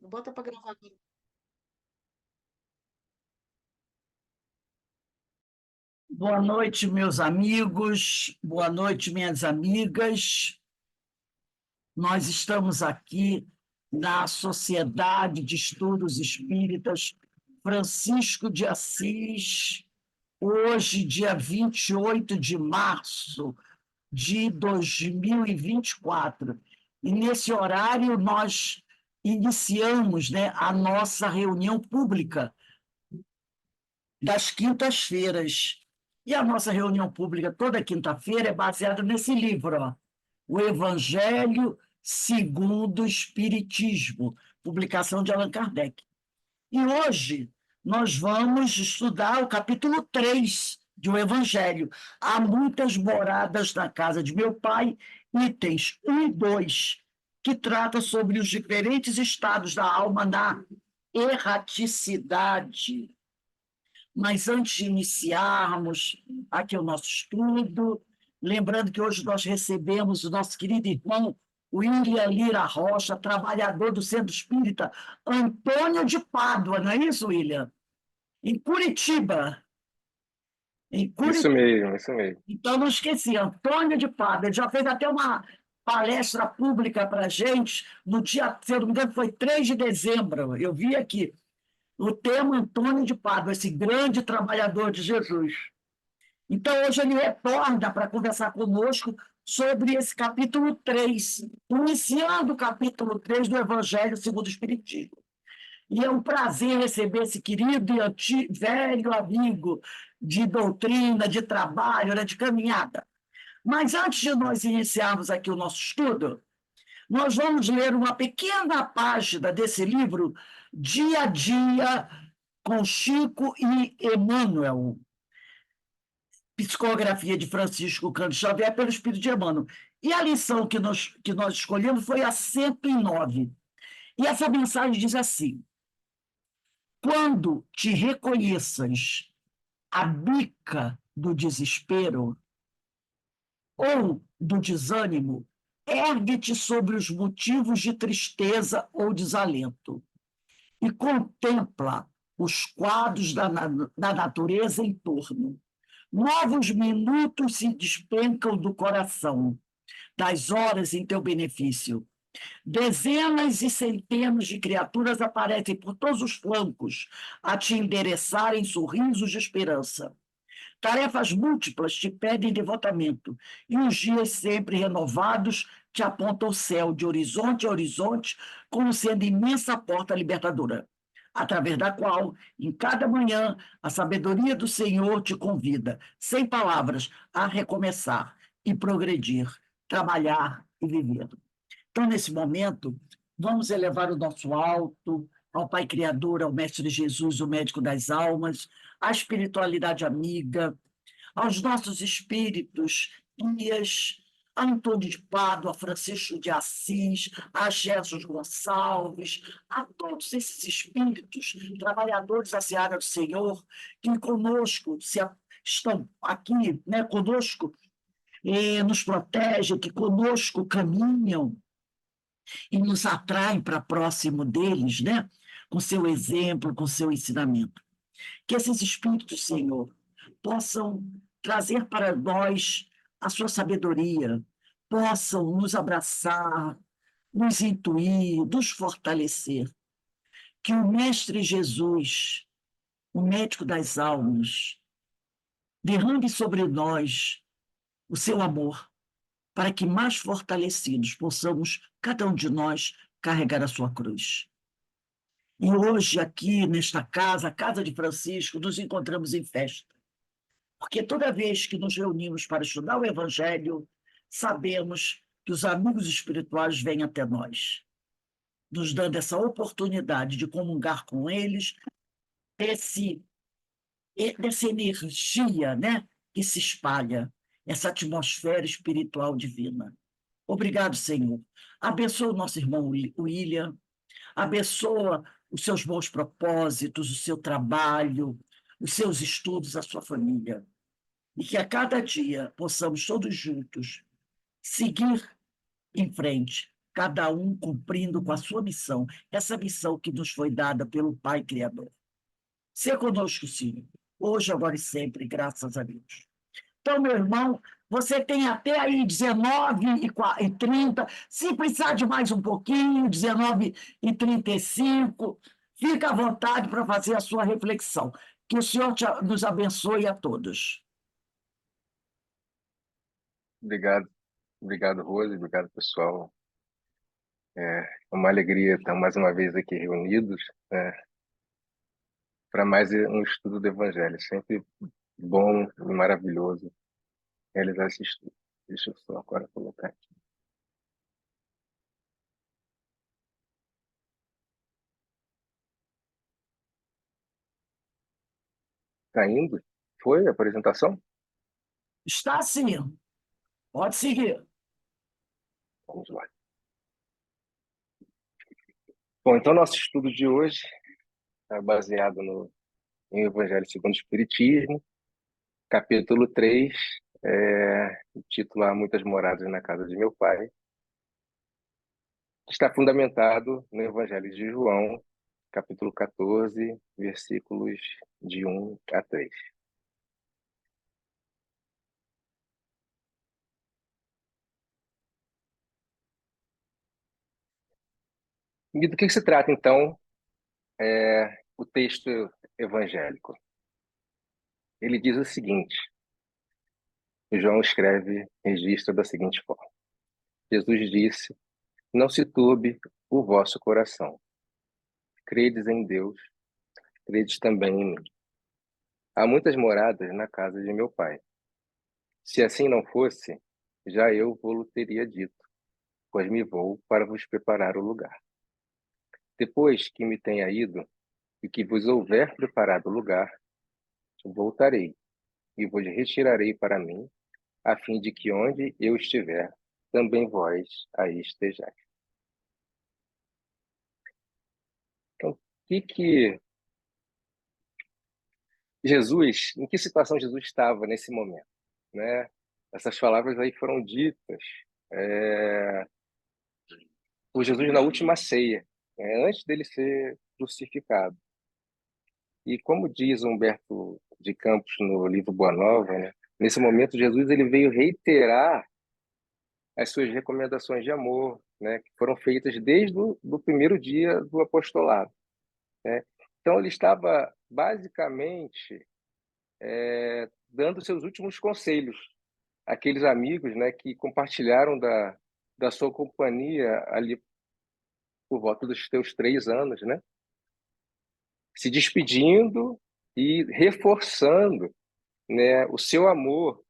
Bota para gravar agora. Boa noite, meus amigos, boa noite, minhas amigas. Nós estamos aqui na Sociedade de Estudos Espíritas Francisco de Assis, hoje, dia 28 de março de 2024. E nesse horário nós iniciamos, né, a nossa reunião pública das quintas-feiras. E a nossa reunião pública toda quinta-feira é baseada nesse livro, ó, O Evangelho segundo o Espiritismo, publicação de Allan Kardec. E hoje nós vamos estudar o capítulo 3 de O Evangelho. Há muitas moradas na casa de meu pai, itens 1 e 2, que trata sobre os diferentes estados da alma na erraticidade. Mas antes de iniciarmos aqui o nosso estudo, lembrando que hoje nós recebemos o nosso querido irmão William Lira Rocha, trabalhador do Centro Espírita Antônio de Pádua, não é isso, William? Em Curitiba. Em Isso Curitiba. mesmo, isso mesmo. Então, não esqueci, Antônio de Pádua. Ele já fez até uma palestra pública para a gente, no dia, se eu não me engano, foi 3 de dezembro. Eu vi aqui o tema Antônio de Pádua, esse grande trabalhador de Jesus. Então, hoje ele retorna para conversar conosco sobre esse capítulo 3, iniciando o capítulo 3 do Evangelho segundo o Espiritismo. E é um prazer receber esse querido e velho amigo de doutrina, de trabalho, né, de caminhada. Mas antes de nós iniciarmos aqui o nosso estudo, nós vamos ler uma pequena página desse livro, Dia a Dia, com Chico e Emmanuel, Psicografia de Francisco Cândido Xavier pelo Espírito de Emmanuel. E a lição que nós escolhemos foi a 109. E essa mensagem diz assim: quando te reconheças a bica do desespero ou do desânimo, ergue-te sobre os motivos de tristeza ou desalento e contempla os quadros da natureza em torno. Novos minutos se despencam do coração, das horas em teu benefício. Dezenas e centenas de criaturas aparecem por todos os flancos a te endereçarem sorrisos de esperança. Tarefas múltiplas te pedem devotamento, e os dias sempre renovados te apontam o céu de horizonte a horizonte, como sendo imensa porta libertadora, através da qual, em cada manhã, a sabedoria do Senhor te convida, sem palavras, a recomeçar e progredir, trabalhar e viver. Então, nesse momento, vamos elevar o nosso alto ao Pai Criador, ao Mestre Jesus, o médico das almas, à espiritualidade amiga, aos nossos espíritos, guias, a Antônio de Pádua, a Francisco de Assis, a Gerson Gonçalves, a todos esses espíritos, trabalhadores da seara do Senhor, que conosco estão aqui, né, conosco, nos protegem, que conosco caminham e nos atraem para próximo deles, né, com seu exemplo, com seu ensinamento. Que esses espíritos, Senhor, possam trazer para nós a sua sabedoria, possam nos abraçar, nos intuir, nos fortalecer. Que o Mestre Jesus, o médico das almas, derrame sobre nós o seu amor, para que, mais fortalecidos, possamos, cada um de nós, carregar a sua cruz. E hoje, aqui nesta casa, a Casa de Francisco, nos encontramos em festa. Porque toda vez que nos reunimos para estudar o Evangelho, sabemos que os amigos espirituais vêm até nós, nos dando essa oportunidade de comungar com eles, dessa energia, né, que se espalha, essa atmosfera espiritual divina. Obrigado, Senhor. Abençoa o nosso irmão William, abençoa os seus bons propósitos, o seu trabalho, os seus estudos, a sua família. E que a cada dia possamos todos juntos seguir em frente, cada um cumprindo com a sua missão, essa missão que nos foi dada pelo Pai Criador. Ser conosco, Senhor, hoje, agora e sempre, graças a Deus. Então, meu irmão, você tem até aí 19h30, se precisar de mais um pouquinho, 19h35, fica à vontade para fazer a sua reflexão. Que o Senhor nos abençoe a todos. Obrigado, obrigado, Rose, obrigado, pessoal. É uma alegria estar mais uma vez aqui reunidos, né, para mais um estudo do Evangelho. Sempre bom e maravilhoso realizar esse estudo. Deixa eu só agora colocar aqui. Está indo? Foi a apresentação? Está sim. Pode seguir. Vamos lá. Bom, então nosso estudo de hoje está baseado em Evangelho segundo o Espiritismo, capítulo 3, título Há Muitas Moradas na Casa de Meu Pai, que está fundamentado no Evangelho de João, capítulo 14, versículos de 1 a 3. E do que se trata, então, o texto evangélico? Ele diz o seguinte: João escreve, registra da seguinte forma: Jesus disse: Não se turbe o vosso coração. Credes em Deus, credes também em mim. Há muitas moradas na casa de meu Pai. Se assim não fosse, já eu vou-lo teria dito, pois me vou para vos preparar o lugar. Depois que me tenha ido e que vos houver preparado o lugar, voltarei e vos retirarei para mim, a fim de que onde eu estiver, também vós aí estejais. Então, em que situação Jesus estava nesse momento, né? Essas palavras aí foram ditas é, por Jesus na última ceia, antes dele ser crucificado. E como diz Humberto de Campos no livro Boa Nova, né, nesse momento Jesus ele veio reiterar as suas recomendações de amor, né, que foram feitas desde o do primeiro dia do apostolado, né? Então ele estava basicamente dando seus últimos conselhos àqueles amigos, né, que compartilharam da sua companhia ali por volta dos seus 3 anos, né, se despedindo e reforçando, né, o seu amor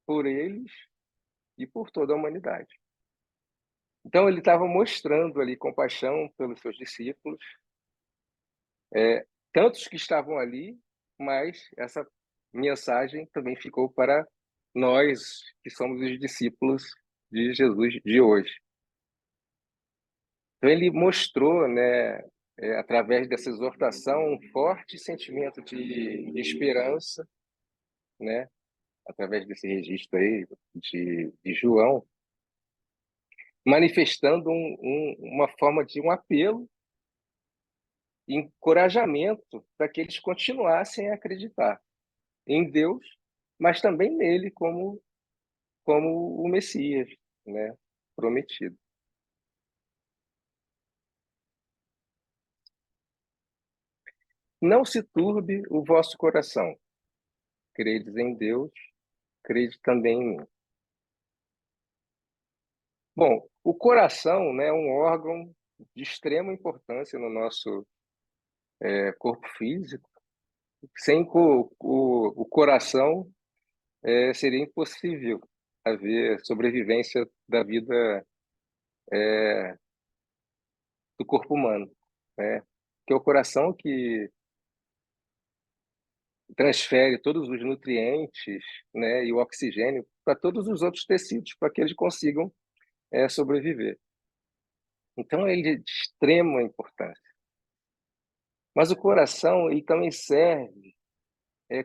por eles e por toda a humanidade. Então ele estava mostrando ali compaixão pelos seus discípulos, tantos que estavam ali, mas essa mensagem também ficou para nós que somos os discípulos de Jesus de hoje. Então ele mostrou, né, através dessa exortação, um forte sentimento de esperança, né, através desse registro aí de João, manifestando uma forma de um apelo e encorajamento para que eles continuassem a acreditar em Deus, mas também nele como o Messias, né, prometido. Não se turbe o vosso coração. Credes em Deus, crede também em mim. Bom, o coração, né, é um órgão de extrema importância no nosso corpo físico. Sem o coração, seria impossível haver sobrevivência da vida do corpo humano, né? Que é o coração que transfere todos os nutrientes, né, e o oxigênio para todos os outros tecidos, para que eles consigam sobreviver. Então, ele é de extrema importância. Mas o coração ele também serve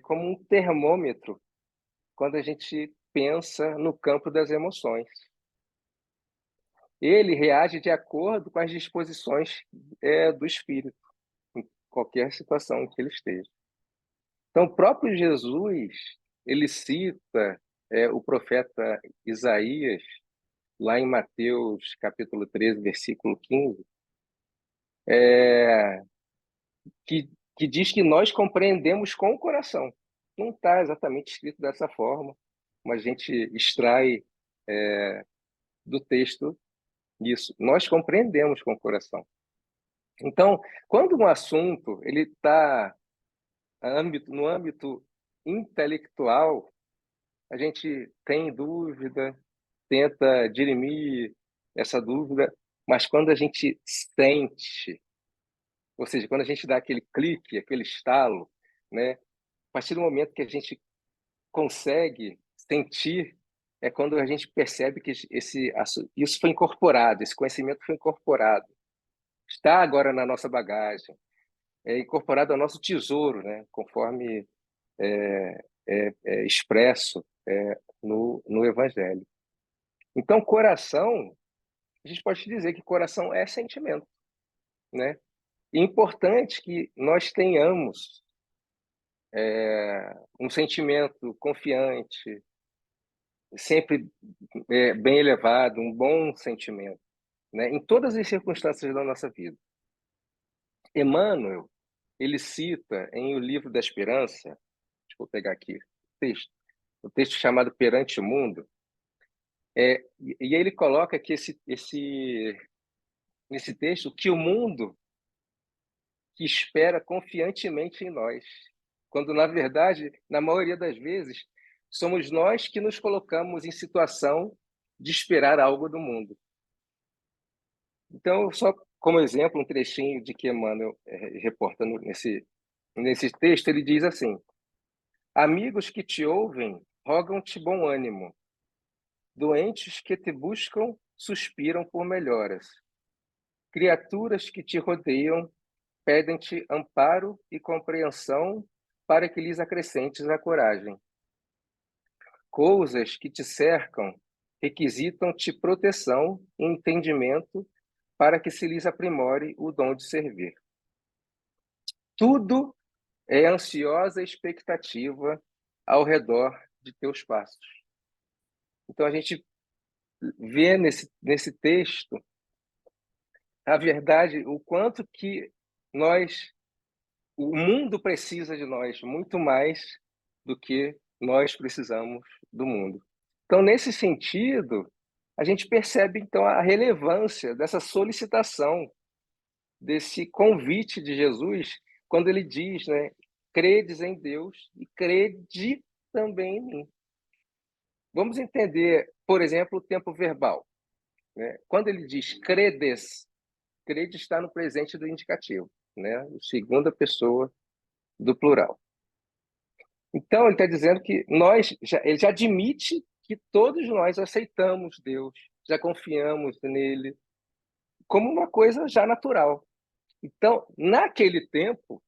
como um termômetro quando a gente pensa no campo das emoções. ele reage de acordo com as disposições do Espírito, em qualquer situação em que ele esteja. Então, o próprio Jesus, ele cita o profeta Isaías, lá em Mateus, capítulo 13, versículo 15, que diz que nós compreendemos com o coração. Não está exatamente escrito dessa forma, mas a gente extrai do texto isso. Nós compreendemos com o coração. Então, quando um assunto ele está no âmbito intelectual, a gente tem dúvida, tenta dirimir essa dúvida, mas quando a gente sente, ou seja, quando a gente dá aquele clique, aquele estalo, né? A partir do momento que a gente consegue sentir, é quando a gente percebe que isso foi incorporado, esse conhecimento foi incorporado, está agora na nossa bagagem, é incorporado ao nosso tesouro, né? Conforme expresso no Evangelho. Então, coração, a gente pode dizer que coração é sentimento, né? E é importante que nós tenhamos um sentimento confiante, sempre bem elevado, um bom sentimento, né? Em todas as circunstâncias da nossa vida. Emmanuel, ele cita em O Livro da Esperança, deixa eu pegar aqui o texto chamado Perante o Mundo, e aí ele coloca que nesse texto que o mundo que espera confiantemente em nós, quando na verdade, na maioria das vezes, somos nós que nos colocamos em situação de esperar algo do mundo. Então, só como exemplo, um trechinho de que Emmanuel reporta nesse texto, ele diz assim: amigos que te ouvem, rogam-te bom ânimo. Doentes que te buscam, suspiram por melhoras. Criaturas que te rodeiam, pedem-te amparo e compreensão para que lhes acrescentes a coragem. Coisas que te cercam requisitam-te proteção e entendimento para que se lhes aprimore o dom de servir. Tudo é ansiosa expectativa ao redor de teus passos. Então, a gente vê nesse texto a verdade, o quanto que o mundo precisa de nós, muito mais do que nós precisamos do mundo. Então, nesse sentido, a gente percebe, então, a relevância dessa solicitação, desse convite de Jesus, quando ele diz, né, credes em Deus e crede também em mim. Vamos entender, por exemplo, o tempo verbal, né? Quando ele diz credes, crede está no presente do indicativo, né? Segunda pessoa do plural. Então, ele está dizendo que ele já admite que todos nós aceitamos Deus, já confiamos nele, como uma coisa já natural. Então, naquele tempo,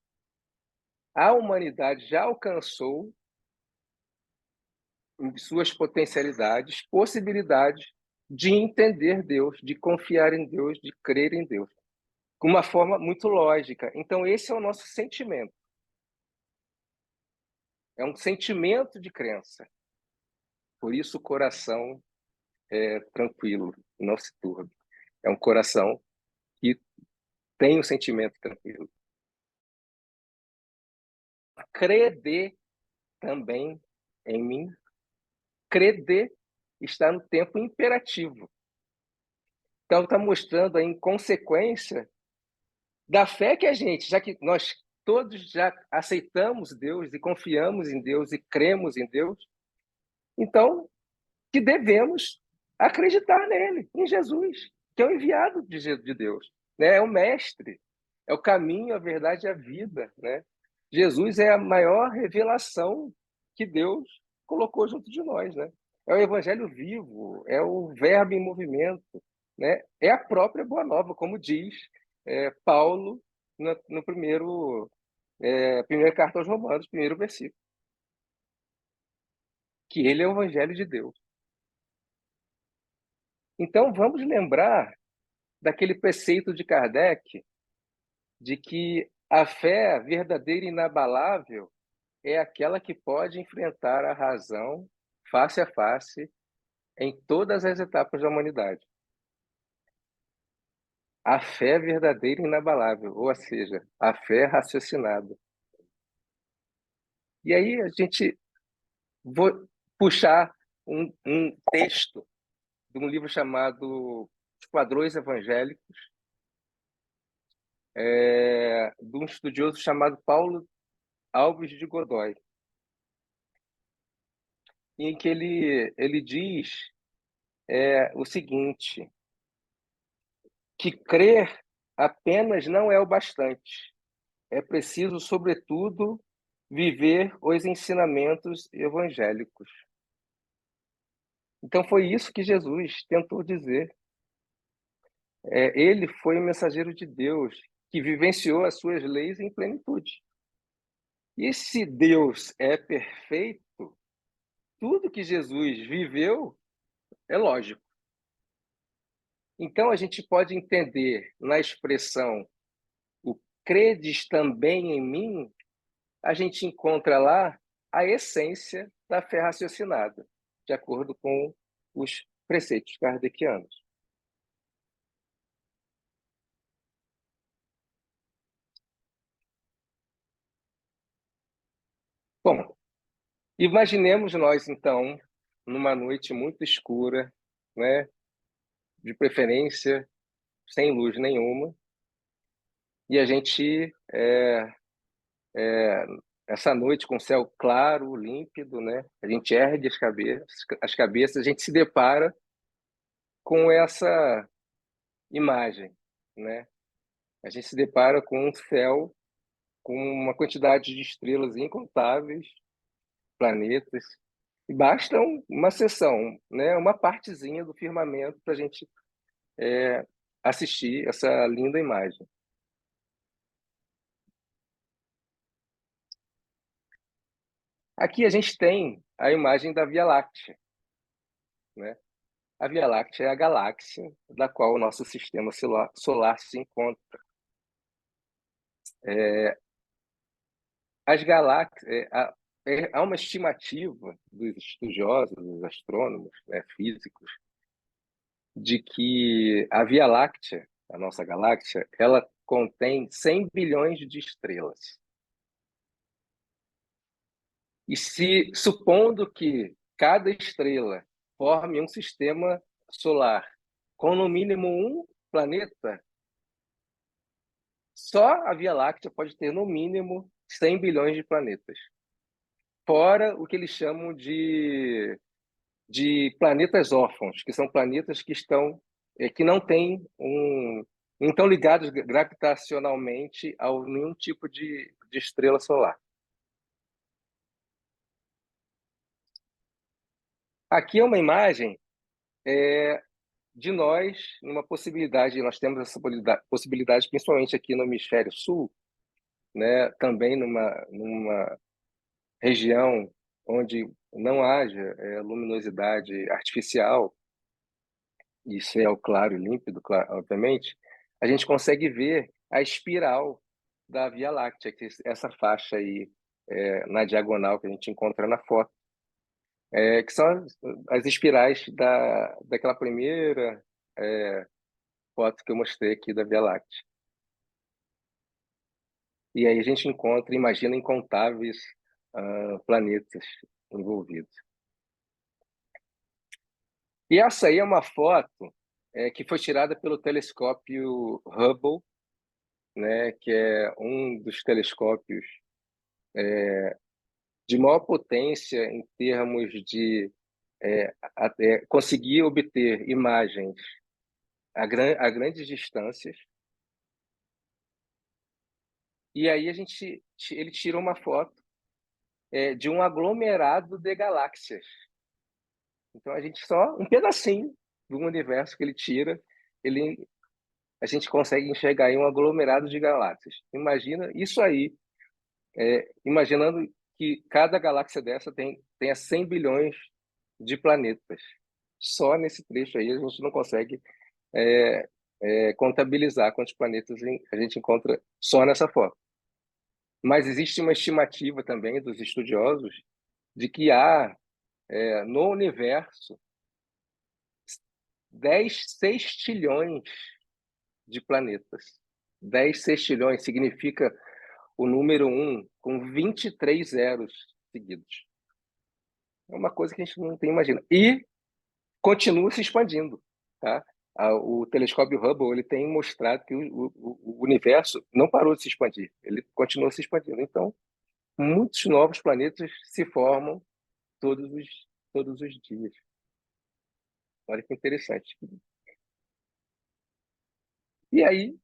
a humanidade já alcançou, em suas potencialidades, possibilidades de entender Deus, de confiar em Deus, de crer em Deus, com uma forma muito lógica. Então, esse é o nosso sentimento. É um sentimento de crença. Por isso, o coração é tranquilo, não se turbe. É um coração que tem um sentimento tranquilo. Crede também em mim. Crede está no tempo imperativo. Então, está mostrando a inconsequência da fé que já que nós todos já aceitamos Deus e confiamos em Deus e cremos em Deus, então, que devemos acreditar nele, em Jesus, que é o enviado de Deus, né? É o mestre, é o caminho, a verdade e a vida, né? Jesus é a maior revelação que Deus colocou junto de nós, né? É o evangelho vivo, é o verbo em movimento, né? É a própria Boa Nova, como diz Paulo no primeira carta aos Romanos, primeiro versículo, que ele é o evangelho de Deus. Então, vamos lembrar daquele preceito de Kardec de que a fé verdadeira e inabalável é aquela que pode enfrentar a razão face a face em todas as etapas da humanidade. A fé verdadeira e inabalável, ou seja, a fé raciocinada. E aí a gente vou puxar um texto de um livro chamado Esquadrões Evangélicos, de um estudioso chamado Paulo Alves de Godoy, em que ele diz o seguinte, que crer apenas não é o bastante. É preciso, sobretudo, viver os ensinamentos evangélicos. Então, foi isso que Jesus tentou dizer. Ele foi o mensageiro de Deus, que vivenciou as suas leis em plenitude. E se Deus é perfeito, tudo que Jesus viveu é lógico. Então, a gente pode entender na expressão o credes também em mim, a gente encontra lá a essência da fé raciocinada, de acordo com os preceitos kardecianos. Bom, imaginemos nós, então, numa noite muito escura, né, de preferência sem luz nenhuma, e a gente, essa noite com céu claro, límpido, né, a gente ergue as cabeças, a gente se depara com essa imagem, né? A gente se depara com um céu com uma quantidade de estrelas incontáveis, planetas, e basta uma seção, né, uma partezinha do firmamento para a gente assistir essa linda imagem. Aqui a gente tem a imagem da Via Láctea, né? A Via Láctea é a galáxia da qual o nosso sistema solar se encontra. As galáxias, há uma estimativa dos estudiosos, dos astrônomos, né, físicos, de que a Via Láctea, a nossa galáxia, ela contém 100 bilhões de estrelas. E se supondo que cada estrela forme um sistema solar com no mínimo um planeta, só a Via Láctea pode ter no mínimo 100 bilhões de planetas. Fora o que eles chamam de planetas órfãos, que são planetas que não têm não estão ligados gravitacionalmente a nenhum tipo de estrela solar. Aqui é uma imagem de nós, numa possibilidade, nós temos essa possibilidade principalmente aqui no hemisfério sul, né, também numa região onde não haja luminosidade artificial, e céu claro e límpido, obviamente, a gente consegue ver a espiral da Via Láctea, que é essa faixa aí na diagonal que a gente encontra na foto, que são as espirais daquela primeira foto que eu mostrei aqui da Via Láctea. E aí a gente imagina incontáveis planetas envolvidos. E essa aí é uma foto que foi tirada pelo telescópio Hubble, né, que é um dos telescópios de maior potência em termos de conseguir obter imagens a grandes distâncias. E aí ele tira uma foto de um aglomerado de galáxias. Então a gente só um pedacinho do universo que ele tira, a gente consegue enxergar aí um aglomerado de galáxias. Imagina isso aí, imaginando que cada galáxia dessa tenha 100 bilhões de planetas. Só nesse trecho aí a gente não consegue é, contabilizar quantos planetas a gente encontra só nessa foto. Mas existe uma estimativa também dos estudiosos de que há no universo 10 sextilhões de planetas. 10 sextilhões significa o número 1 com 23 zeros seguidos. É uma coisa que a gente não tem imagina. E continua se expandindo, tá? O telescópio Hubble ele tem mostrado que o universo não parou de se expandir, ele continua se expandindo. Então, muitos novos planetas se formam todos os dias. Olha que interessante. E aí,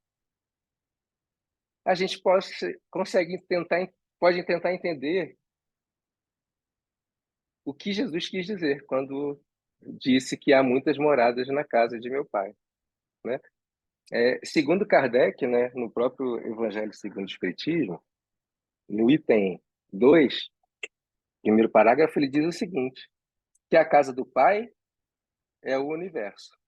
a gente pode tentar entender o que Jesus quis dizer quando disse que há muitas moradas na casa de meu Pai, né? Segundo Kardec, né, no próprio Evangelho segundo o Espiritismo, no item 2, primeiro parágrafo, ele diz o seguinte, que a casa do Pai é o universo,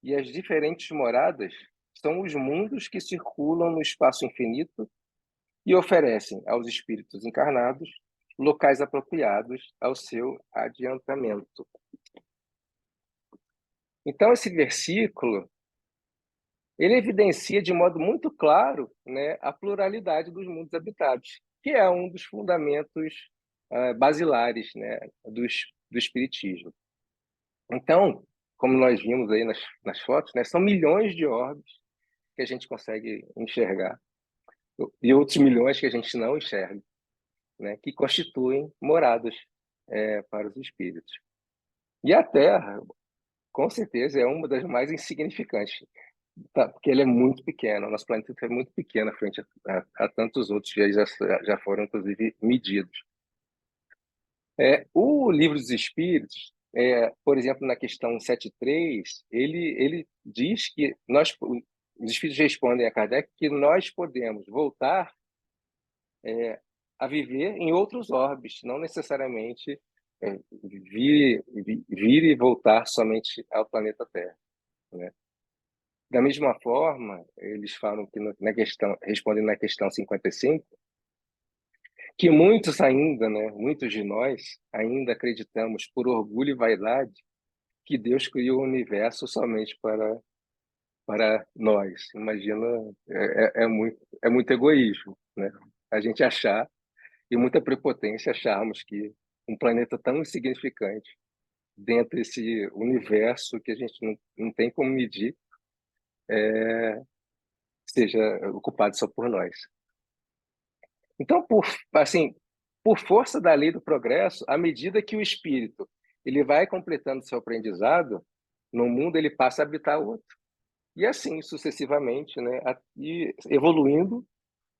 e as diferentes moradas são os mundos que circulam no espaço infinito e oferecem aos espíritos encarnados locais apropriados ao seu adiantamento. Então, esse versículo, ele evidencia de modo muito claro, né, a pluralidade dos mundos habitados, que é um dos fundamentos basilares, né, do Espiritismo. Então, como nós vimos aí nas fotos, né, são milhões de orbes que a gente consegue enxergar e outros milhões que a gente não enxerga, né, que constituem moradas para os espíritos. E a Terra, com certeza, é uma das mais insignificantes, tá? Porque ele é muito pequeno, o nosso planeta é muito pequeno frente a tantos outros que já foram, inclusive, medidos. O Livro dos Espíritos, por exemplo, na questão 73, ele diz que os Espíritos respondem a Kardec que nós podemos voltar a viver em outros orbes, não necessariamente vir e voltar somente ao planeta Terra, né? Da mesma forma, eles falam que na questão, respondendo na questão 55, que muitos ainda, né, muitos de nós ainda acreditamos por orgulho e vaidade que Deus criou o universo somente para nós. Imagina, é muito egoísmo, né? A gente achar e muita prepotência acharmos que um planeta tão insignificante dentro desse universo que a gente não tem como medir seja ocupado só por nós. Então, por força da lei do progresso, à medida que o espírito ele vai completando seu aprendizado, no mundo ele passa a habitar outro. E assim sucessivamente, né? E evoluindo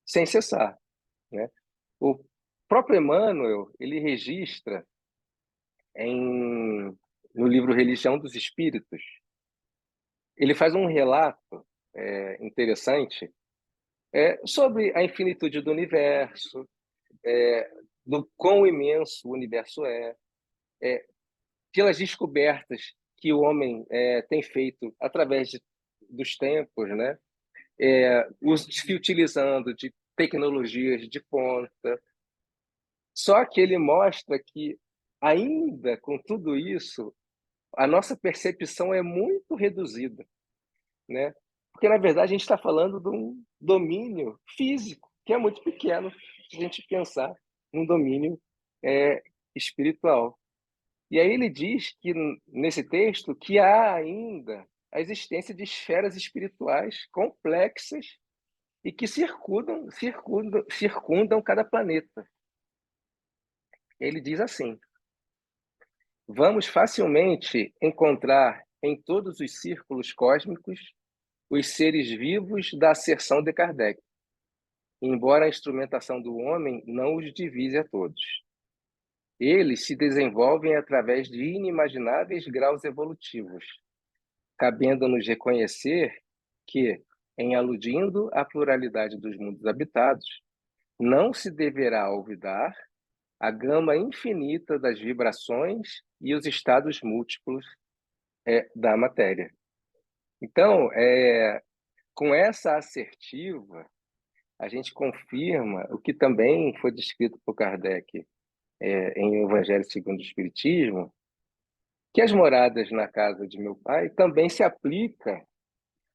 sem cessar, né? O próprio Emmanuel, ele registra no livro Religião dos Espíritos, ele faz um relato interessante sobre a infinitude do universo, do quão imenso o universo pelas descobertas que o homem tem feito através dos tempos, né? Se utilizando de tecnologias de ponta. Só que ele mostra que, ainda com tudo isso, a nossa percepção é muito reduzida, né? Porque, na verdade, a gente está falando de um domínio físico, que é muito pequeno, se a gente pensar num domínio espiritual. E aí ele diz que, nesse texto, que há ainda a existência de esferas espirituais complexas e que circundam cada planeta. Ele diz assim: vamos facilmente encontrar em todos os círculos cósmicos os seres vivos da asserção de Kardec, embora a instrumentação do homem não os divise a todos. Eles se desenvolvem através de inimagináveis graus evolutivos, cabendo-nos reconhecer que, em aludindo à pluralidade dos mundos habitados, não se deverá olvidar a gama infinita das vibrações e os estados múltiplos da matéria. Então, com essa assertiva, a gente confirma o que também foi descrito por Kardec em O Evangelho segundo o Espiritismo, que as moradas na casa de meu pai também se aplica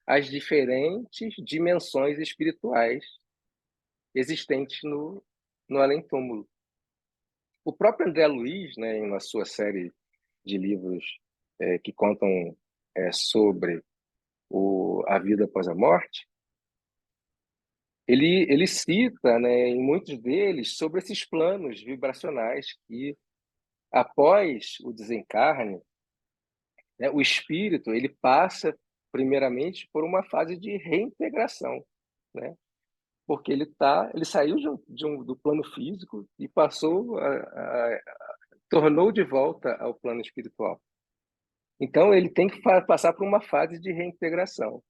às diferentes dimensões espirituais existentes no além-túmulo. O próprio André Luiz, né, na sua série de livros que contam sobre a vida após a morte, ele cita, né, em muitos deles, sobre esses planos vibracionais que, após o desencarne, né, o espírito ele passa, primeiramente, por uma fase de reintegração, né? Porque ele saiu do plano físico e tornou de volta ao plano espiritual. Então, ele tem que passar por uma fase de reintegração,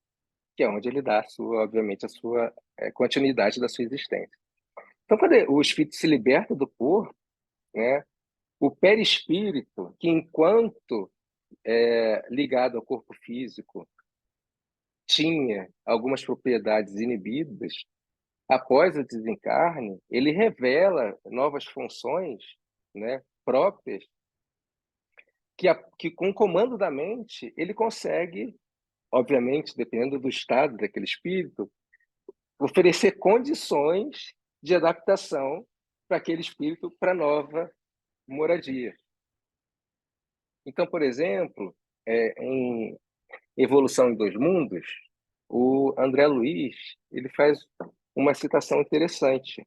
que é onde ele dá, obviamente, a sua continuidade da sua existência. Então, quando o espírito se liberta do corpo, né, o perispírito, que enquanto ligado ao corpo físico, tinha algumas propriedades inibidas, após o desencarne, ele revela novas funções, né, próprias, que com o comando da mente, ele consegue, obviamente, dependendo do estado daquele espírito, oferecer condições de adaptação para aquele espírito para nova moradia. Então, por exemplo, em Evolução em Dois Mundos, o André Luiz ele faz uma citação interessante.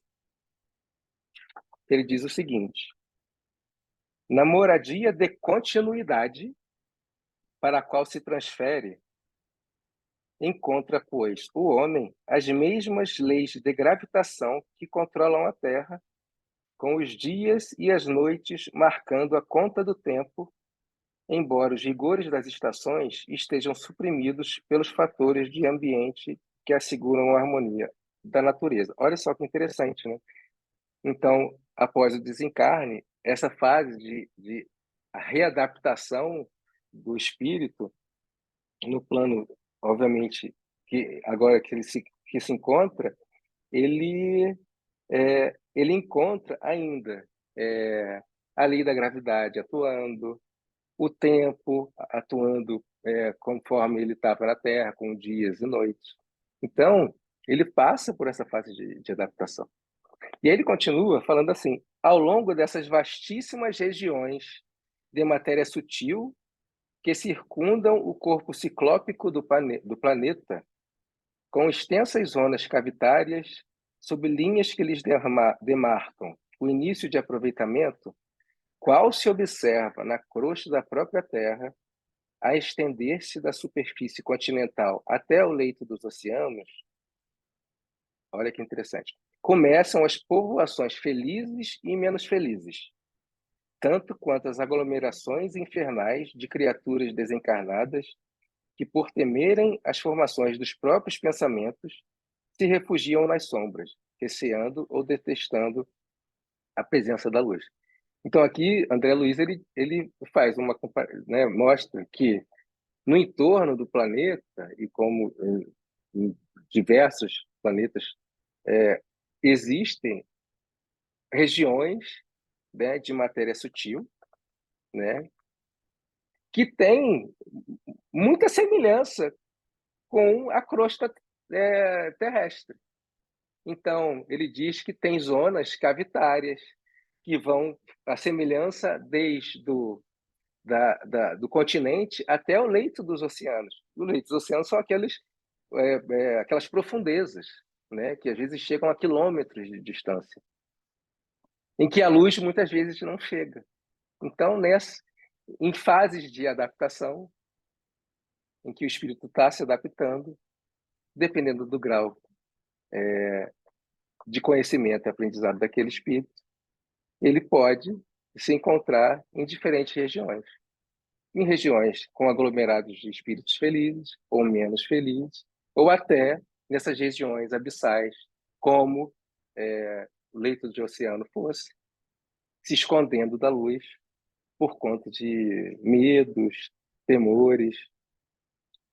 Ele diz o seguinte: na moradia de continuidade para a qual se transfere, encontra, pois, o homem as mesmas leis de gravitação que controlam a Terra, com os dias e as noites marcando a conta do tempo, embora os rigores das estações estejam suprimidos pelos fatores de ambiente que asseguram a harmonia da natureza. Olha só que interessante, né? Então, após o desencarne, essa fase de readaptação do espírito no plano, obviamente, que agora que se encontra, ele ele encontra ainda a lei da gravidade atuando, o tempo atuando conforme ele estava na Terra, com dias e noites. Então, ele passa por essa fase de adaptação. E aí ele continua falando assim: ao longo dessas vastíssimas regiões de matéria sutil que circundam o corpo ciclópico do planeta, com extensas zonas cavitárias, sob linhas que lhes demarcam o início de aproveitamento, qual se observa na crosta da própria Terra, a estender-se da superfície continental até o leito dos oceanos. Olha que interessante. Começam as povoações felizes e menos felizes, tanto quanto as aglomerações infernais de criaturas desencarnadas que, por temerem as formações dos próprios pensamentos, se refugiam nas sombras, receando ou detestando a presença da luz. Então, aqui, André Luiz ele faz né, mostra que no entorno do planeta, e como em diversos planetas, existem regiões, né, de matéria sutil, né, que têm muita semelhança com a crosta terrestre. Então, ele diz que tem zonas cavitárias que vão a semelhança desde do continente até o leito dos oceanos. O leito dos oceanos são aquelas profundezas, né, que às vezes chegam a quilômetros de distância, em que a luz muitas vezes não chega. Então, em fases de adaptação, em que o espírito está se adaptando, dependendo do grau de conhecimento e aprendizado daquele espírito, ele pode se encontrar em diferentes regiões. Em regiões com aglomerados de espíritos felizes ou menos felizes, ou até nessas regiões abissais, como o leito de oceano fosse, se escondendo da luz por conta de medos, temores,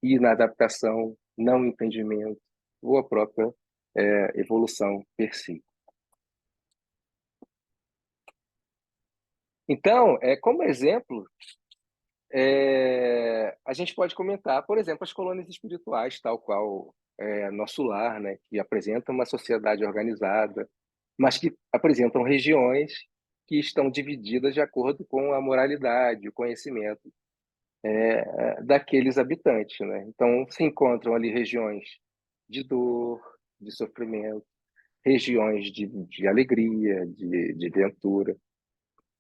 inadaptação, não entendimento, ou a própria evolução per si. Então, como exemplo, a gente pode comentar, por exemplo, as colônias espirituais, tal qual Nosso Lar, né, que apresentam uma sociedade organizada, mas que apresentam regiões que estão divididas de acordo com a moralidade, o conhecimento daqueles habitantes, né? Então, se encontram ali regiões de dor, de sofrimento, regiões de alegria, de ventura,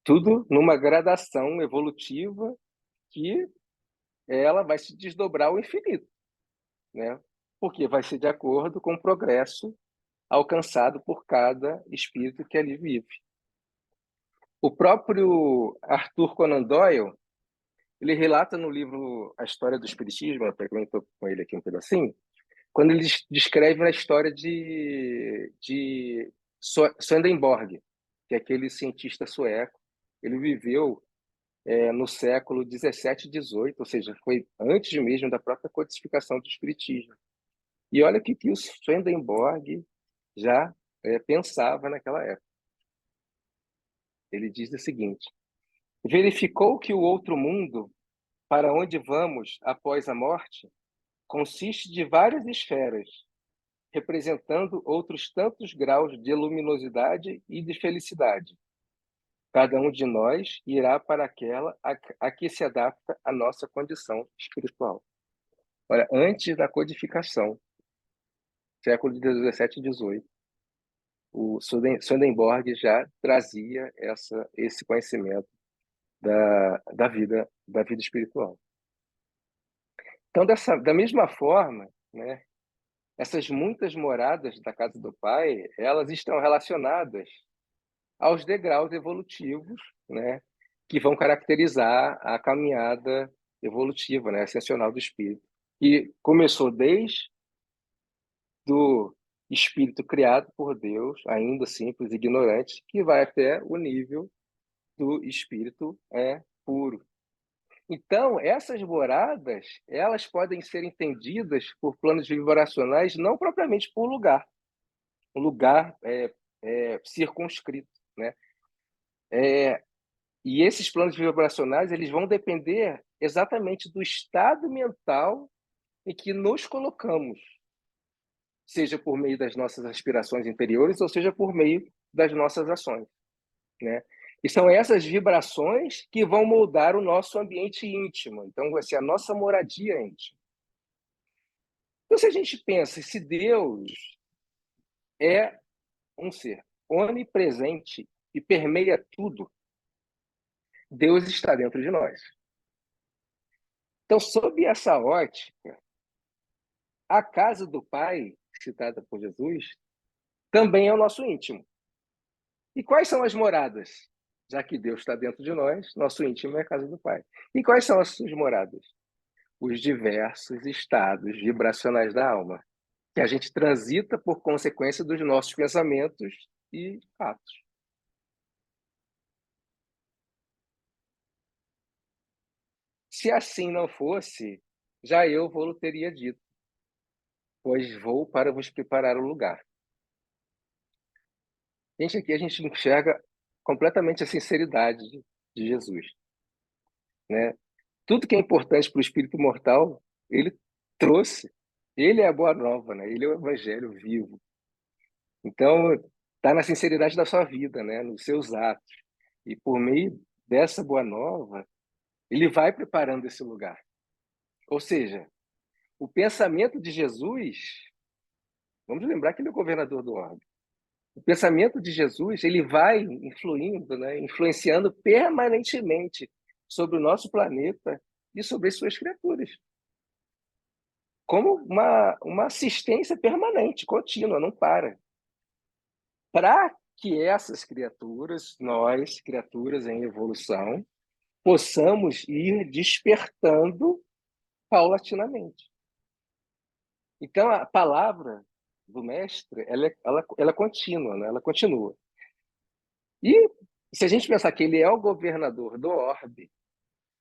tudo numa gradação evolutiva que ela vai se desdobrar ao infinito, né? Porque vai ser de acordo com o progresso alcançado por cada espírito que ali vive. O próprio Arthur Conan Doyle, ele relata no livro A História do Espiritismo, eu estou com ele aqui um pedacinho, quando ele descreve a história de Swedenborg, que é aquele cientista sueco. Ele viveu no século 17 e 18, ou seja, foi antes mesmo da própria codificação do Espiritismo. E olha o que o Swedenborg já pensava naquela época. Ele diz o seguinte: verificou que o outro mundo, para onde vamos após a morte, consiste de várias esferas, representando outros tantos graus de luminosidade e de felicidade. Cada um de nós irá para aquela a que se adapta à nossa condição espiritual. Olha, antes da codificação, século 17 e 18, o Swedenborg já trazia esse conhecimento da vida espiritual. Então, da mesma forma, né, essas muitas moradas da casa do Pai, elas estão relacionadas aos degraus evolutivos, né, que vão caracterizar a caminhada evolutiva, né, ascensional do espírito. E começou desde do espírito criado por Deus, ainda simples, ignorante, que vai até o nível do espírito puro. Então, essas moradas, elas podem ser entendidas por planos vibracionais não propriamente por um lugar circunscrito, né? E esses planos vibracionais, eles vão depender exatamente do estado mental em que nos colocamos, seja por meio das nossas aspirações interiores ou seja por meio das nossas ações, né? E são essas vibrações que vão moldar o nosso ambiente íntimo. Então, vai ser a nossa moradia íntima. Então, se a gente pensa, se Deus é um ser onipresente e permeia tudo, Deus está dentro de nós. Então, sob essa ótica, a casa do Pai, citada por Jesus, também é o nosso íntimo. E quais são as moradas? Já que Deus está dentro de nós, nosso íntimo é a casa do Pai. E quais são as suas moradas? Os diversos estados vibracionais da alma, que a gente transita por consequência dos nossos pensamentos e atos. Se assim não fosse, já eu vou teria dito, pois vou para vos preparar o lugar. Gente, aqui a gente enxerga completamente a sinceridade de Jesus, né? Tudo que é importante para o espírito mortal, ele trouxe. Ele é a boa nova, né? Ele é o evangelho vivo. Então, está na sinceridade da sua vida, né? Nos seus atos. E por meio dessa boa nova, ele vai preparando esse lugar. Ou seja, o pensamento de Jesus, vamos lembrar que ele é o governador do orbe. O pensamento de Jesus, ele vai influindo, né? Influenciando permanentemente sobre o nosso planeta e sobre as suas criaturas. Como uma assistência permanente, contínua, não para. Para que essas criaturas, nós, criaturas em evolução, possamos ir despertando paulatinamente. Então, a palavra do mestre, ela é contínua, né? Ela continua. E se a gente pensar que ele é o governador do orbe,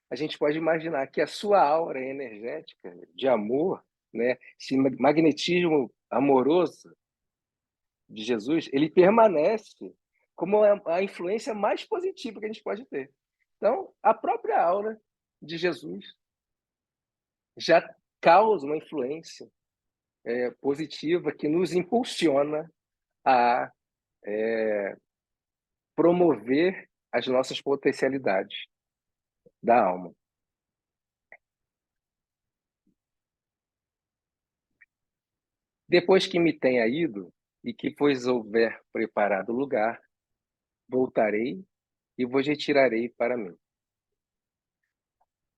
a gente pode imaginar que a sua aura energética de amor, né, esse magnetismo amoroso de Jesus, ele permanece como a influência mais positiva que a gente pode ter. Então, a própria aura de Jesus já causa uma influência positiva que nos impulsiona a promover as nossas potencialidades da alma. Depois que me tenha ido e que pois houver preparado o lugar, voltarei e vos retirarei para mim.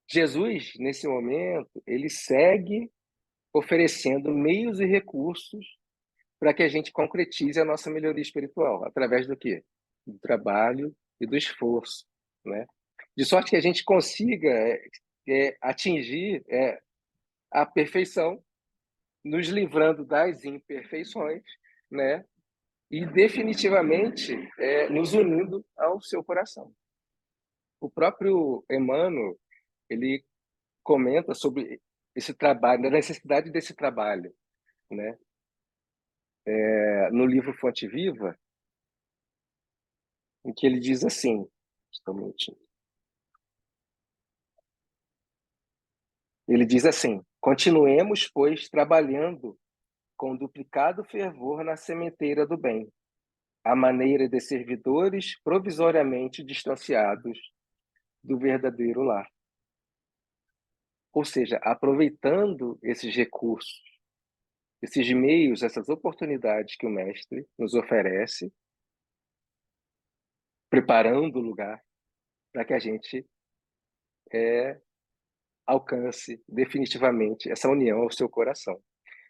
Jesus, nesse momento, ele segue oferecendo meios e recursos para que a gente concretize a nossa melhoria espiritual, através do quê? Do trabalho e do esforço, né? De sorte que a gente consiga atingir a perfeição, nos livrando das imperfeições, né? E definitivamente nos unindo ao seu coração. O próprio Emmanuel, ele comenta sobre esse trabalho, a necessidade desse trabalho, né? No livro Fonte Viva, em que ele diz assim, só um minutinho. Ele diz assim: continuemos, pois, trabalhando com duplicado fervor na sementeira do bem, à maneira de servidores provisoriamente distanciados do verdadeiro lar. Ou seja, aproveitando esses recursos, esses meios, essas oportunidades que o mestre nos oferece, preparando o lugar para que a gente alcance definitivamente essa união ao seu coração.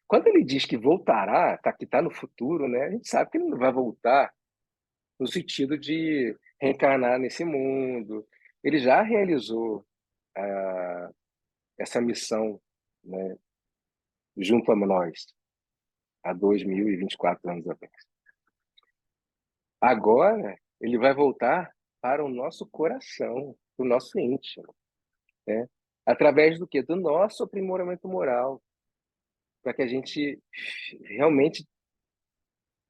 Quando ele diz que voltará, que está no futuro, né, a gente sabe que ele não vai voltar no sentido de reencarnar nesse mundo. Ele já realizou essa missão, né, junto a nós, há 2024 anos atrás. Agora, ele vai voltar para o nosso coração, para o nosso íntimo, né? Através do quê? Do nosso aprimoramento moral, para que a gente realmente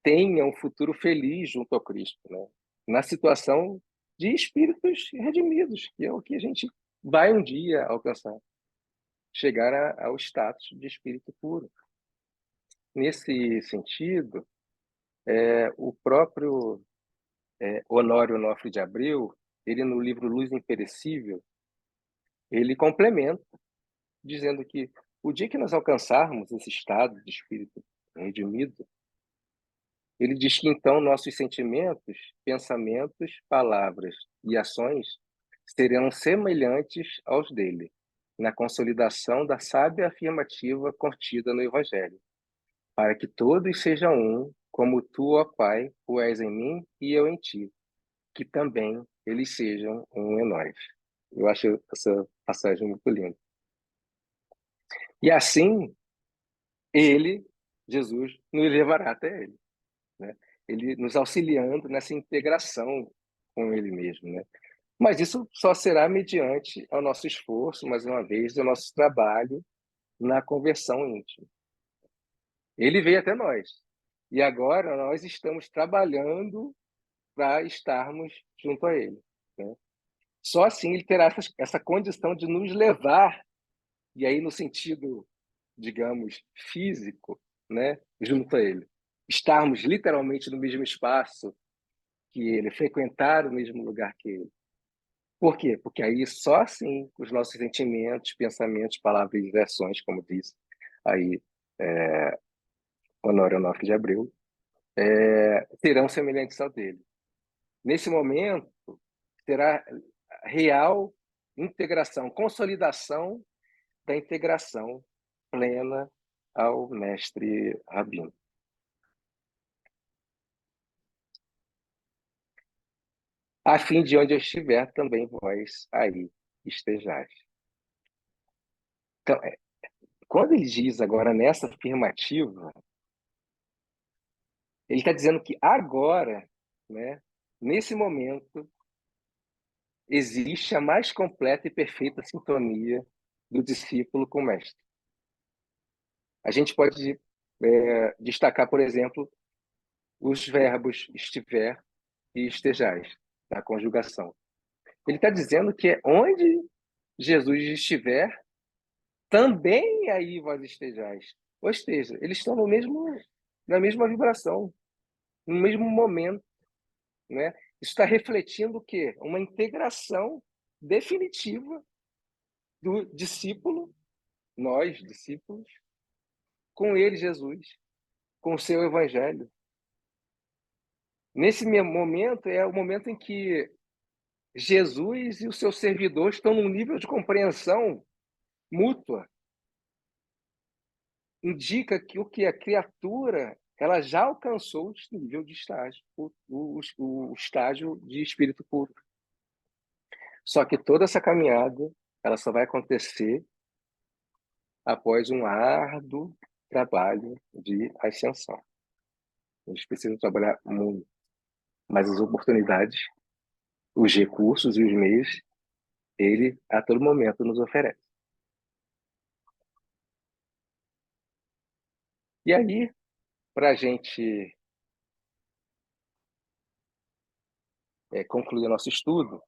tenha um futuro feliz junto ao Cristo, né? Na situação de espíritos redimidos, que é o que a gente vai um dia alcançar, chegar ao status de espírito puro. Nesse sentido, o próprio Honório Onofre de Abreu, ele no livro Luz Imperecível, ele complementa, dizendo que o dia que nós alcançarmos esse estado de espírito redimido, ele diz que então nossos sentimentos, pensamentos, palavras e ações serão semelhantes aos dele, na consolidação da sábia afirmativa contida no Evangelho, para que todos sejam um, como tu, ó Pai, o és em mim e eu em ti, que também eles sejam um em nós. Eu acho essa passagem muito linda. E assim, ele, Jesus, nos levará até ele, né? Ele nos auxiliando nessa integração com ele mesmo, né? Mas isso só será mediante o nosso esforço, mais uma vez, o nosso trabalho na conversão íntima. Ele veio até nós. E agora nós estamos trabalhando para estarmos junto a ele, né? Só assim ele terá essa condição de nos levar, e aí no sentido, digamos, físico, né, junto a ele. Estarmos literalmente no mesmo espaço que ele, frequentar o mesmo lugar que ele. Por quê? Porque aí só assim os nossos sentimentos, pensamentos, palavras e ações, como disse aí Honório Onofre de Abreu, serão semelhantes ao dele. Nesse momento, será real integração, consolidação da integração plena ao mestre Rabino. A fim de onde eu estiver, também vós aí estejais. Então, quando ele diz agora nessa afirmativa, ele está dizendo que agora, né, nesse momento, existe a mais completa e perfeita sintonia do discípulo com o mestre. A gente pode destacar, por exemplo, os verbos estiver e estejais, na conjugação. Ele está dizendo que onde Jesus estiver, também aí vós estejais. Ou seja, eles estão na mesma vibração, no mesmo momento, né? Isso está refletindo o quê? Uma integração definitiva do discípulo, nós, discípulos, com ele, Jesus, com o seu evangelho. Nesse momento é o momento em que Jesus e o seu servidor estão num nível de compreensão mútua. Indica que o que a criatura ela já alcançou o nível de estágio, o estágio de espírito puro. Só que toda essa caminhada ela só vai acontecer após um árduo trabalho de ascensão. Eles precisam trabalhar muito, mas as oportunidades, os recursos e os meios, ele a todo momento nos oferece. E aí, para a gente concluir nosso estudo,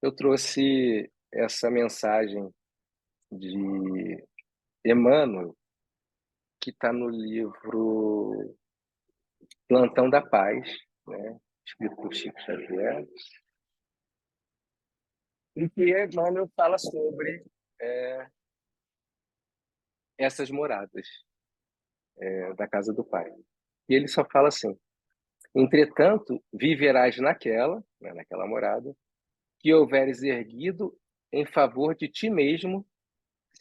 eu trouxe essa mensagem de Emmanuel, que está no livro Plantão da Paz, né, escrito por Chico Xavier, em que Emmanuel fala sobre essas moradas da casa do Pai. E ele só fala assim: entretanto, viverás naquela, né, naquela morada, que houveres erguido em favor de ti mesmo,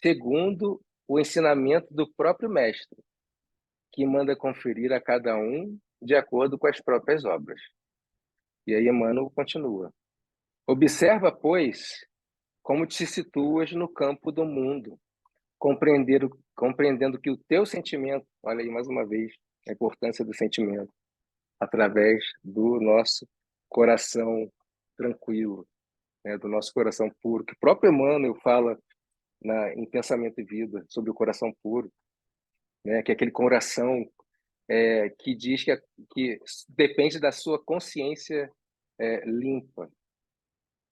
segundo o ensinamento do próprio Mestre, que manda conferir a cada um de acordo com as próprias obras. E aí Emmanuel continua: observa, pois, como te situas no campo do mundo, compreendendo que o teu sentimento, olha aí mais uma vez a importância do sentimento, através do nosso coração tranquilo, né, do nosso coração puro, que o próprio Emmanuel fala em Pensamento e Vida sobre o coração puro, né, que é aquele coração que diz que depende da sua consciência limpa,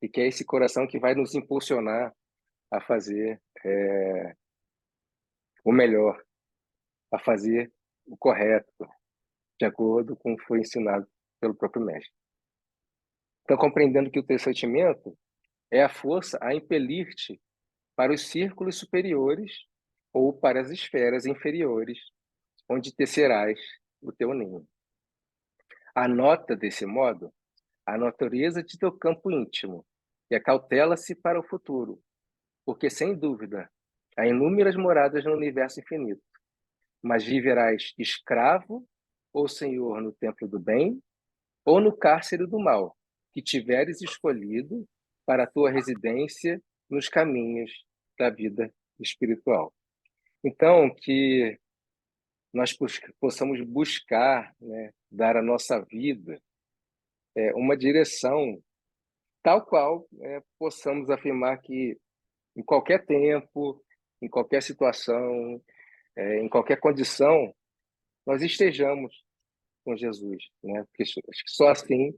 e que é esse coração que vai nos impulsionar a fazer o melhor, a fazer o correto, de acordo com o que foi ensinado pelo próprio mestre. Então, compreendendo que o teu sentimento é a força a impelir-te para os círculos superiores ou para as esferas inferiores, onde tecerás o teu ninho. Anota, desse modo, a natureza de teu campo íntimo e acautela-se para o futuro, porque, sem dúvida, há inúmeras moradas no universo infinito, mas viverás escravo ou senhor no templo do bem ou no cárcere do mal, que tiveres escolhido para a tua residência nos caminhos da vida espiritual. Então, que nós possamos buscar, né, dar à nossa vida uma direção tal qual possamos afirmar que em qualquer tempo, em qualquer situação, em qualquer condição, nós estejamos com Jesus, né? Porque acho que só assim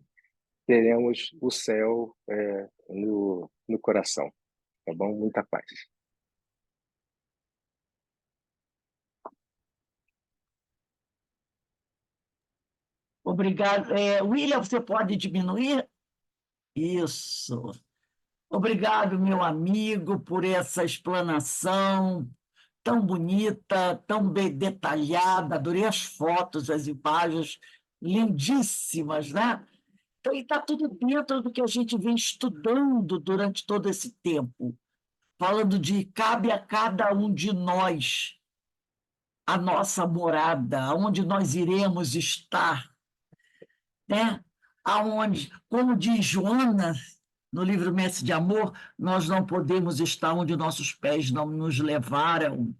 teremos o céu no coração, tá bom? Muita paz. Obrigado. William, você pode diminuir? Isso. Obrigado, meu amigo, por essa explanação tão bonita, tão bem detalhada. Adorei as fotos, as imagens lindíssimas, né? Então, está tudo dentro do que a gente vem estudando durante todo esse tempo, falando de cabe a cada um de nós a nossa morada, aonde nós iremos estar, né? Aonde, como diz Joana, no livro Mestre de Amor, nós não podemos estar onde nossos pés não nos levaram.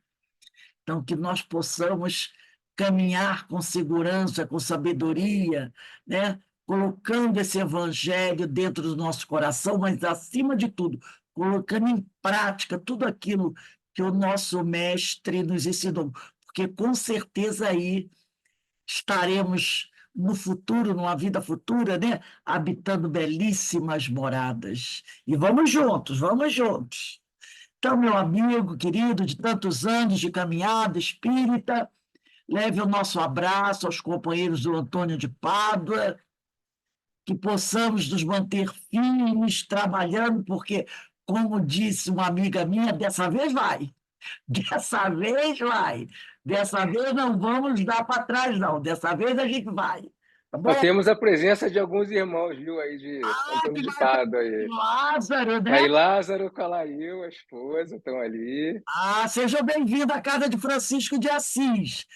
Então, que nós possamos caminhar com segurança, com sabedoria, né? colocando esse evangelho dentro do nosso coração, mas, acima de tudo, colocando em prática tudo aquilo que o nosso mestre nos ensinou, porque com certeza aí estaremos no futuro, numa vida futura, né? Habitando belíssimas moradas. E vamos juntos, vamos juntos. Então, meu amigo querido, de tantos anos de caminhada espírita, leve o nosso abraço aos companheiros do Antônio de Pádua, que possamos nos manter firmes, trabalhando, porque, como disse uma amiga minha, dessa vez vai. Dessa vez vai. Dessa vez não vamos dar para trás, não. Dessa vez a gente vai. Tá Nós bom? temos a presença de alguns irmãos, viu, aí de Ah, Antônio que de maravilha! Pádua aí. Lázaro, Tá né? aí Lázaro, Calail, a esposa, estão ali. Ah, seja bem-vindo à casa de Francisco de Assis.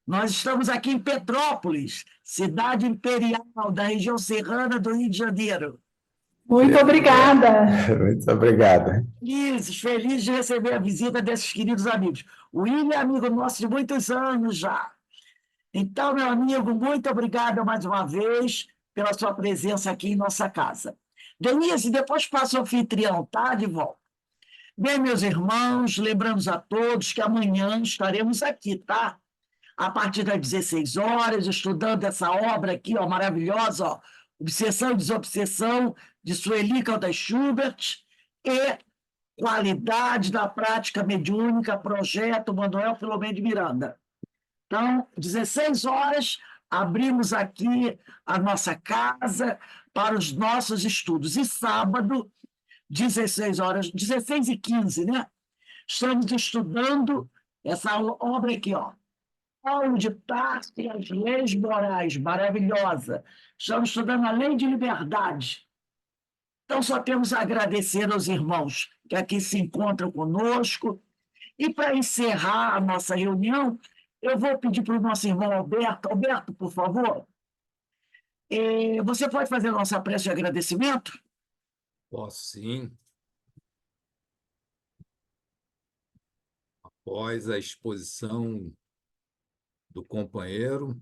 Nós estamos aqui em Petrópolis, cidade imperial da região serrana do Rio de Janeiro. Muito obrigada. Muito obrigado. Felizes de receber a visita desses queridos amigos. O William é amigo nosso de muitos anos já. Então, meu amigo, muito obrigado mais uma vez pela sua presença aqui em nossa casa. Denise, depois passa o anfitrião, tá? De volta. Bem, meus irmãos, lembramos a todos que amanhã estaremos aqui, tá? A partir das 16 horas, estudando essa obra aqui, ó, maravilhosa, ó, Obsessão e Desobsessão, de Sueli Caldas Schubert, e Qualidade da Prática Mediúnica, projeto Manuel Filomeno de Miranda. Então, 16 horas, abrimos aqui a nossa casa para os nossos estudos. E sábado, 16 horas, 16h15, né? Estamos estudando essa obra aqui, ó. Paulo de Tarso e as Leis Morais, maravilhosa. Estamos estudando a Lei de Liberdade. Então, só temos a agradecer aos irmãos que aqui se encontram conosco. E para encerrar a nossa reunião, eu vou pedir para o nosso irmão Alberto. Alberto, por favor, você pode fazer a nossa prece de agradecimento? Posso sim. Após a exposição do companheiro,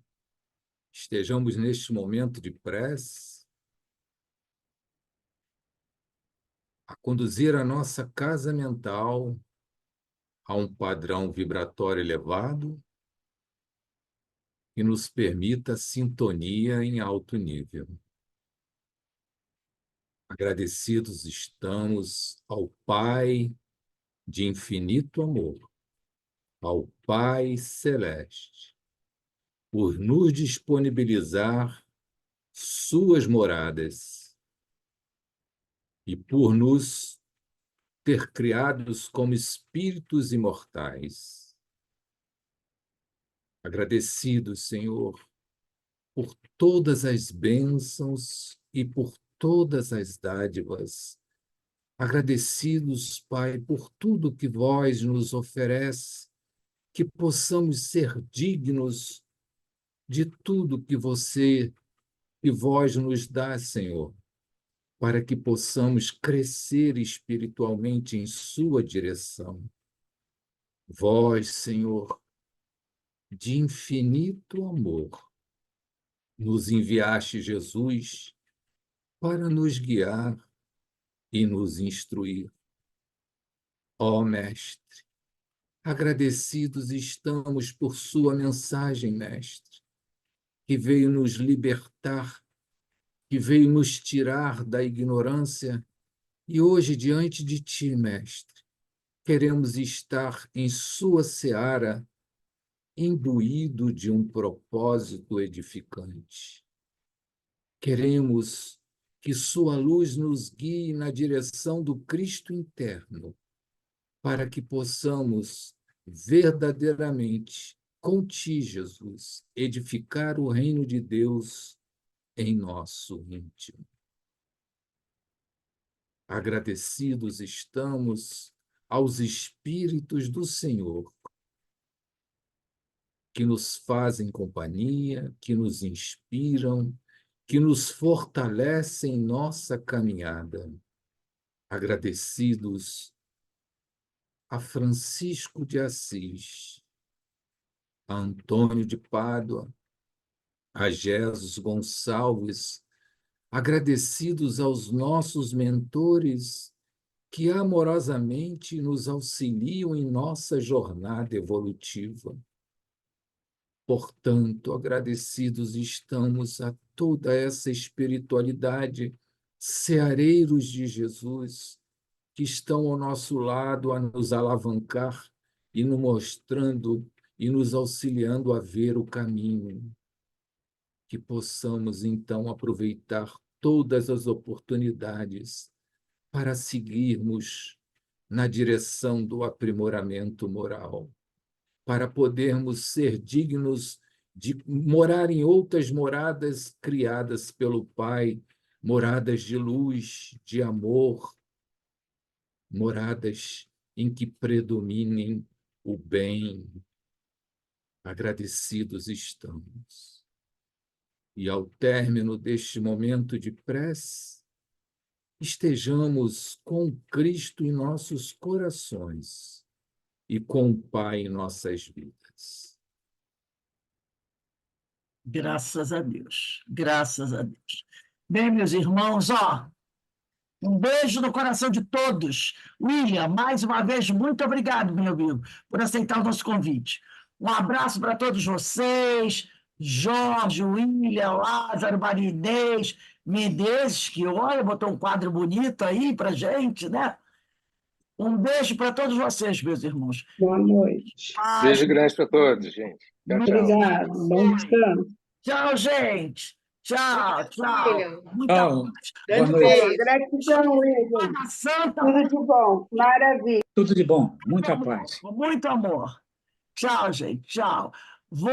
estejamos neste momento de prece a conduzir a nossa casa mental a um padrão vibratório elevado que nos permita sintonia em alto nível. Agradecidos estamos ao Pai de infinito amor, ao Pai Celeste, por nos disponibilizar suas moradas e por nos ter criados como espíritos imortais. Agradecidos, Senhor, por todas as bênçãos e por todas as dádivas. Agradecidos, Pai, por tudo que vós nos oferece, que possamos ser dignos de tudo que vós nos dá, Senhor, para que possamos crescer espiritualmente em sua direção. Vós, Senhor, de infinito amor, nos enviaste Jesus para nos guiar e nos instruir. Ó Mestre, agradecidos estamos por sua mensagem, Mestre, que veio nos libertar, que veio nos tirar da ignorância, e hoje, diante de ti, Mestre, queremos estar em sua seara, imbuído de um propósito edificante. Queremos que sua luz nos guie na direção do Cristo interno, para que possamos verdadeiramente, com ti, Jesus, edificar o reino de Deus em nosso íntimo. Agradecidos estamos aos Espíritos do Senhor, que nos fazem companhia, que nos inspiram, que nos fortalecem em nossa caminhada. Agradecidos a Francisco de Assis, a Antônio de Pádua, a Jesus Gonçalves, agradecidos aos nossos mentores que amorosamente nos auxiliam em nossa jornada evolutiva. Portanto, agradecidos estamos a toda essa espiritualidade, ceareiros de Jesus, que estão ao nosso lado a nos alavancar e nos mostrando e nos auxiliando a ver o caminho. Que possamos, então, aproveitar todas as oportunidades para seguirmos na direção do aprimoramento moral, para podermos ser dignos de morar em outras moradas criadas pelo Pai, moradas de luz, de amor, moradas em que predominem o bem. Agradecidos estamos. E ao término deste momento de prece, estejamos com Cristo em nossos corações e com o Pai em nossas vidas. Graças a Deus, graças a Deus. Bem, meus irmãos, um beijo no coração de todos. William, mais uma vez, muito obrigado, meu amigo, por aceitar o nosso convite. Um abraço para todos vocês, Jorge, William, Lázaro, Maria Inês, Menezes, que, olha, botou um quadro bonito aí para gente, né? Um beijo para todos vocês, meus irmãos. Boa noite. Beijo grande para todos, gente. Tchau, tchau. Obrigado. Bom descanso. Tchau, gente. Tchau, tchau. William. Muita Tchau. paz. Grande Boa noite. beijo. Gratidão, Igor. Ana Santa, Tudo de bom. Maravilha. Tudo de bom, muita paz. muito amor. Tchau, gente. Tchau.